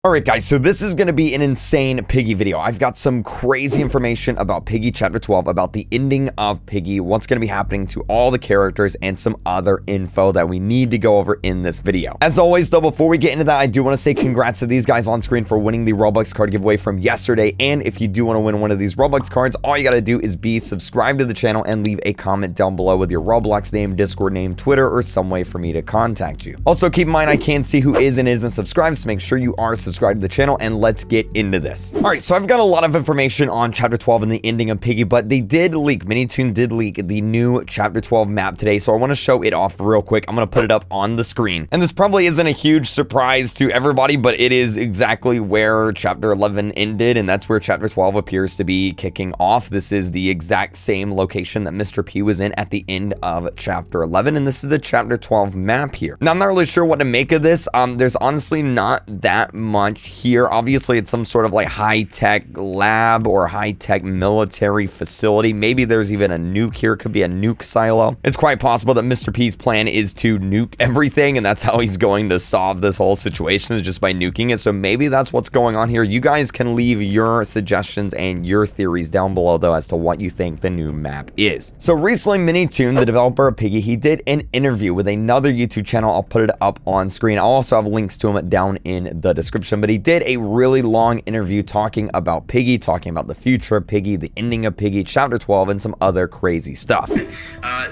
Alright guys, so this is going to be an insane Piggy video. I've got some crazy information about Piggy Chapter 12, about the ending of Piggy, what's going to be happening to all the characters, and some other info that we need to go over in this video. As always though, before we get into that, I do want to say congrats to these guys on screen for winning the Robux card giveaway from yesterday, and if you do want to win one of these Robux cards, all you got to do is be subscribed to the channel and leave a comment down below with your Roblox name, Discord name, Twitter, or some way for me to contact you. Also, keep in mind I can see who is and isn't subscribed, so make sure you are subscribed to the channel, and let's get into this. All right, so I've got a lot of information on Chapter 12 and the ending of Piggy, but they did leak, MiniToon did leak the new Chapter 12 map today, so I want to show it off real quick. I'm going to put it up on the screen, and this probably isn't a huge surprise to everybody, but it is exactly where Chapter 11 ended, and that's where Chapter 12 appears to be kicking off. This is the exact same location that Mr. P was in at the end of Chapter 11, and this is the Chapter 12 map here. Now, I'm not really sure what to make of this. There's honestly not that much here. Obviously, it's some sort of like high-tech lab or high-tech military facility. Maybe there's even a nuke here. It could be a nuke silo. It's quite possible that Mr. P's plan is to nuke everything, and that's how he's going to solve this whole situation, is just by nuking it. So maybe that's what's going on here. You guys can leave your suggestions and your theories down below, though, as to what you think the new map is. So recently, MiniToon, the developer of Piggy, he did an interview with another YouTube channel. I'll put it up on screen. I'll also have links to him down in the description, but he did a really long interview talking about Piggy, talking about the future of Piggy, the ending of Piggy, Chapter 12, and some other crazy stuff.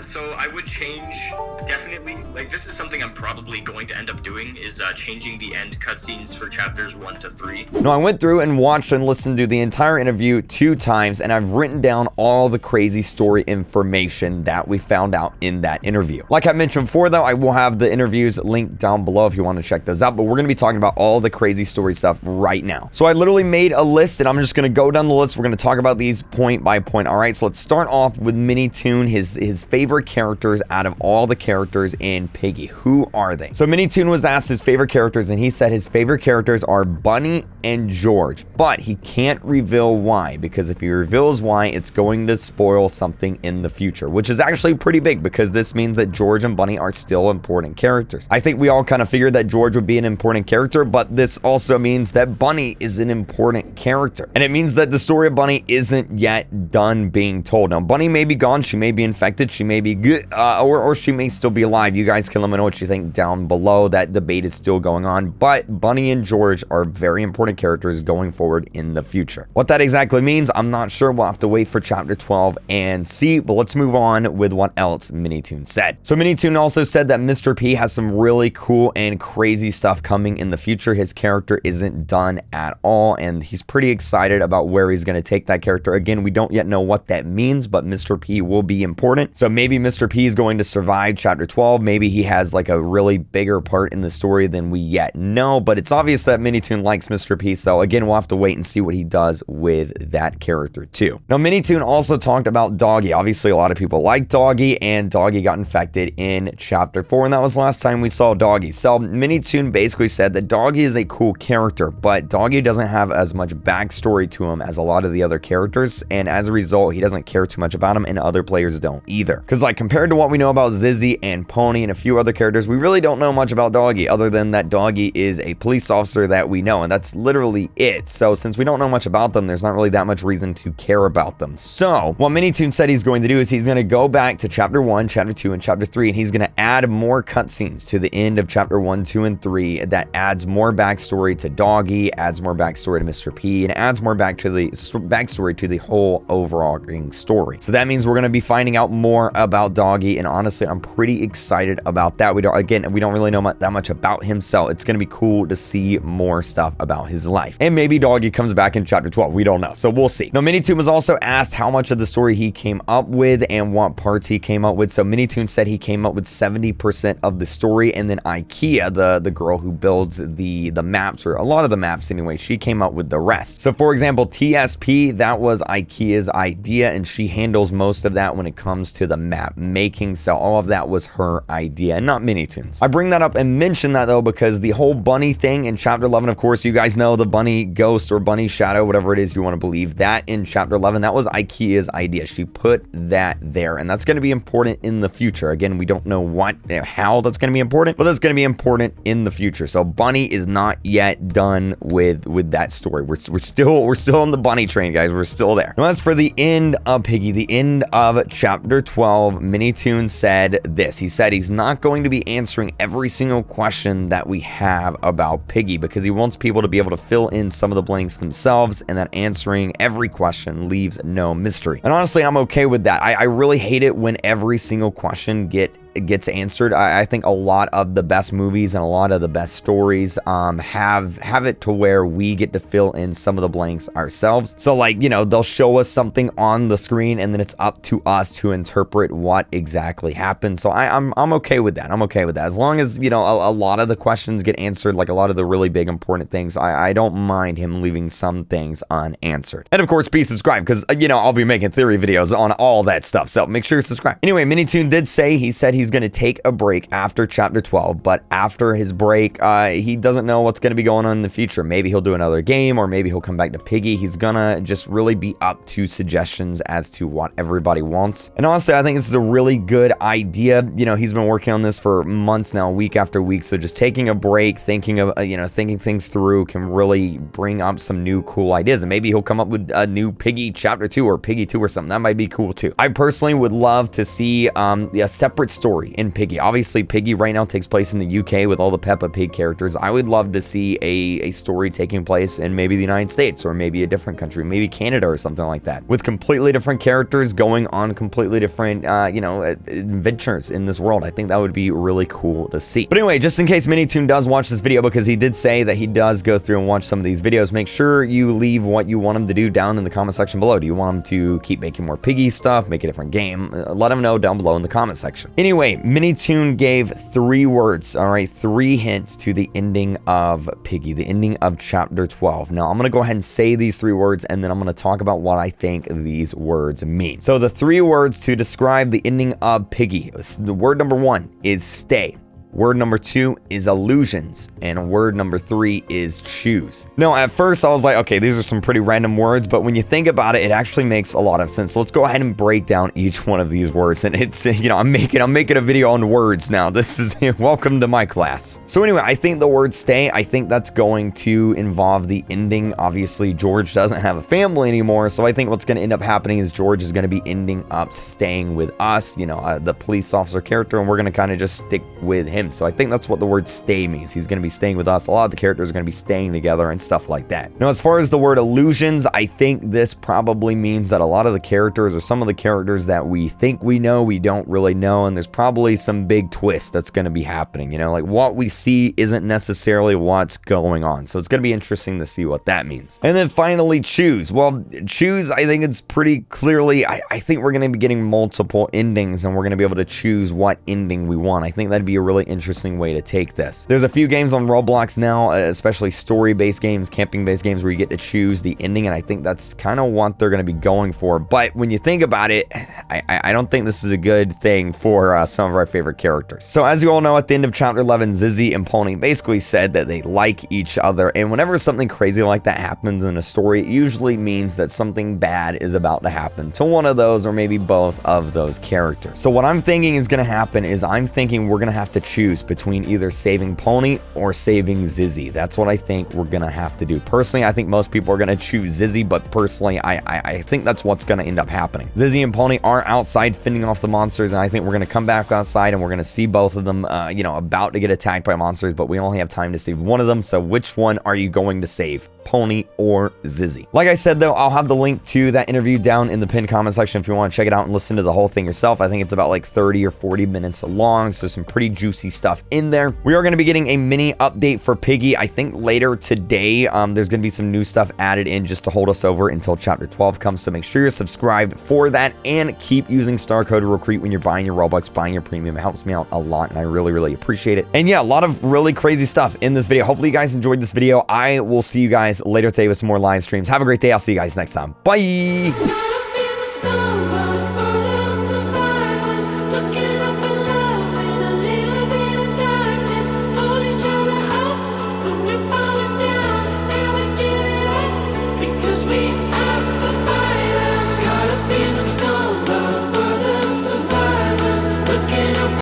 So I would change, definitely, like this is something I'm probably going to end up doing, is changing the end cutscenes for chapters 1 to 3. No, I went through and watched and listened to the entire interview 2 times, and I've written down all the crazy story information that we found out in that interview. Like I mentioned before though, I will have the interviews linked down below if you want to check those out, but we're going to be talking about all the crazy story stuff right now. So I literally made a list, and I'm just going to go down the list. We're going to talk about these point by point. All right, so let's start off with MiniToon, his favorite characters out of all the characters in Piggy. Who are they? So MiniToon was asked his favorite characters, and he said his favorite characters are Bunny and George, but he can't reveal why, because if he reveals why, it's going to spoil something in the future, which is actually pretty big, because this means that George and Bunny are still important characters. I think we all kind of figured that George would be an important character, but this also means that Bunny is an important character, and it means that the story of Bunny isn't yet done being told. Now, Bunny may be gone, she may be infected, she may be good, or she may still be alive. You guys can let me know what you think down below. That debate is still going on, but Bunny and George are very important characters going forward in the future. What that exactly means, I'm not sure. We'll have to wait for Chapter 12 and see, but let's move on with what else MiniToon said. So MiniToon also said that Mr. P has some really cool and crazy stuff coming in the future. His character isn't done at all, and he's pretty excited about where he's going to take that character. Again, we don't yet know what that means, but Mr. P will be important. So maybe Mr. P is going to survive Chapter 12. Maybe he has like a really bigger part in the story than we yet know, but it's obvious that MiniToon likes Mr. P, so again, we'll have to wait and see what he does with that character too. Now, MiniToon also talked about Doggy. Obviously, a lot of people like Doggy, and Doggy got infected in Chapter 4, and that was last time we saw Doggy. So MiniToon basically said that Doggy is a cool character, but Doggy doesn't have as much backstory to him as a lot of the other characters, and as a result, he doesn't care too much about him, and other players don't either. Because like compared to what we know about Zizzy and Pony and a few other characters, we really don't know much about Doggy, other than that Doggy is a police officer that we know, and that's literally it. So since we don't know much about them, there's not really that much reason to care about them. So what MiniToon said he's going to do is he's going to go back to Chapter 1, Chapter 2, and Chapter 3, and he's going to add more cutscenes to the end of Chapter 1, 2, and 3 that adds more backstory to Doggy, adds more backstory to Mr. P, and adds more backstory to the whole overarching story. So that means we're going to be finding out more about Doggy, and honestly, I'm pretty excited about that. We don't really know that much about him, so it's going to be cool to see more stuff about his life. And maybe Doggy comes back in Chapter 12. We don't know, so we'll see. Now, MiniToon was also asked how much of the story he came up with and what parts he came up with. So MiniToon said he came up with 70% of the story, and then IKEA, the girl who builds the maps, or a lot of the maps anyway, she came up with the rest. So for example, TSP, that was IKEA's idea, and she handles most of that when it comes to the map making. So all of that was her idea, and not MiniToon. MiniToons. I bring that up and mention that though because the whole bunny thing in chapter 11, of course, you guys know the bunny ghost or bunny shadow, whatever it is you want to believe, that in chapter 11, that was Ikea's idea. She put that there, and that's going to be important in the future. Again, we don't know how that's going to be important, but that's going to be important in the future. So bunny is not yet done with that story. We're still on the bunny train, guys. We're still there. Now, as for the end of Piggy, the end of chapter 12, MiniToons said this. He said he's not going to be answering every single question that we have about Piggy because he wants people to be able to fill in some of the blanks themselves, and that answering every question leaves no mystery. And honestly, I'm okay with that. I really hate it when every single question gets answered. I think a lot of the best movies and a lot of the best stories have it to where we get to fill in some of the blanks ourselves. So like, you know, they'll show us something on the screen and then it's up to us to interpret what exactly happened. So I'm okay with that. I'm okay with that. As long as, you know, a lot of the questions get answered, like a lot of the really big important things, I don't mind him leaving some things unanswered. And of course, be subscribed because, you know, I'll be making theory videos on all that stuff. So make sure you subscribe. Anyway, MiniToon did say, he said he's going to take a break after chapter 12, but after his break, he doesn't know what's going to be going on in the future. Maybe he'll do another game, or maybe he'll come back to Piggy. He's gonna just really be up to suggestions as to what everybody wants. And honestly, I think this is a really good idea. You know, he's been working on this for months now, week after week. So just taking a break, thinking things through can really bring up some new cool ideas. And maybe he'll come up with a new Piggy chapter 2 or Piggy 2 or something. That might be cool too. I personally would love to see a separate story in Piggy. Obviously, Piggy right now takes place in the UK with all the Peppa Pig characters. I would love to see a story taking place in maybe the United States or maybe a different country, maybe Canada or something like that, with completely different characters going on completely different, adventures in this world. I think that would be really cool to see. But anyway, just in case MiniToon does watch this video, because he did say that he does go through and watch some of these videos, make sure you leave what you want him to do down in the comment section below. Do you want him to keep making more Piggy stuff, make a different game? Let him know down below in the comment section. Anyway, MiniToon gave 3 words, all right, 3 hints to the ending of Piggy, the ending of chapter 12. Now, I'm going to go ahead and say these 3 words, and then I'm going to talk about what I think these words mean. So the 3 words to describe the ending of Piggy, the word number 1 is stay. Word number 2 is illusions, and word number 3 is choose. Now, at first I was like, okay, these are some pretty random words, but when you think about it, it actually makes a lot of sense. So let's go ahead and break down each one of these words. And it's, you know, I'm making a video on words now. This is welcome to my class. So anyway, I think the word stay, I think that's going to involve the ending. Obviously, George doesn't have a family anymore, so I think what's going to end up happening is George is going to be ending up staying with us, you know, the police officer character, and we're going to kind of just stick with him. So I think that's what the word stay means. He's going to be staying with us. A lot of the characters are going to be staying together and stuff like that. Now, as far as the word illusions, I think this probably means that a lot of the characters, or some of the characters that we think we know, we don't really know, and there's probably some big twist that's going to be happening. You know, like what we see isn't necessarily what's going on. So it's going to be interesting to see what that means. And then finally, choose. Well, choose, I think it's pretty clearly, I think we're going to be getting multiple endings, and we're going to be able to choose what ending we want. I think that'd be a really interesting way to take this. There's a few games on Roblox now, especially story-based games, camping-based games, where you get to choose the ending, and I think that's kind of what they're going to be going for. But when you think about it, I don't think this is a good thing for some of our favorite characters. So as you all know, at the end of chapter 11, Zizzy and Pony basically said that they like each other, and whenever something crazy like that happens in a story, it usually means that something bad is about to happen to one of those, or maybe both of those characters. So what I'm thinking is going to happen is I'm thinking we're going to have to choose between either saving Pony or saving Zizzy. That's what I think we're gonna have to do. Personally, I think most people are gonna choose Zizzy, but personally, I think that's what's gonna end up happening. Zizzy and Pony are outside fending off the monsters, and I think we're gonna come back outside and we're gonna see both of them, about to get attacked by monsters, but we only have time to save one of them. So which one are you going to save? Pony or Zizzy? Like I said though, I'll have the link to that interview down in the pinned comment section if you want to check it out and listen to the whole thing yourself. I think it's about like 30 or 40 minutes long, so some pretty juicy stuff in there. We are going to be getting a mini update for Piggy, I think later today. There's going to be some new stuff added in just to hold us over until chapter 12 comes, so make sure you're subscribed for that, and keep using star code RealKreek when you're buying your Robux, buying your premium. It helps me out a lot, and I really appreciate it. And yeah, a lot of really crazy stuff in this video. Hopefully you guys enjoyed this video. I will see you guys later today with some more live streams. Have a great day. I'll see you guys next time. Bye.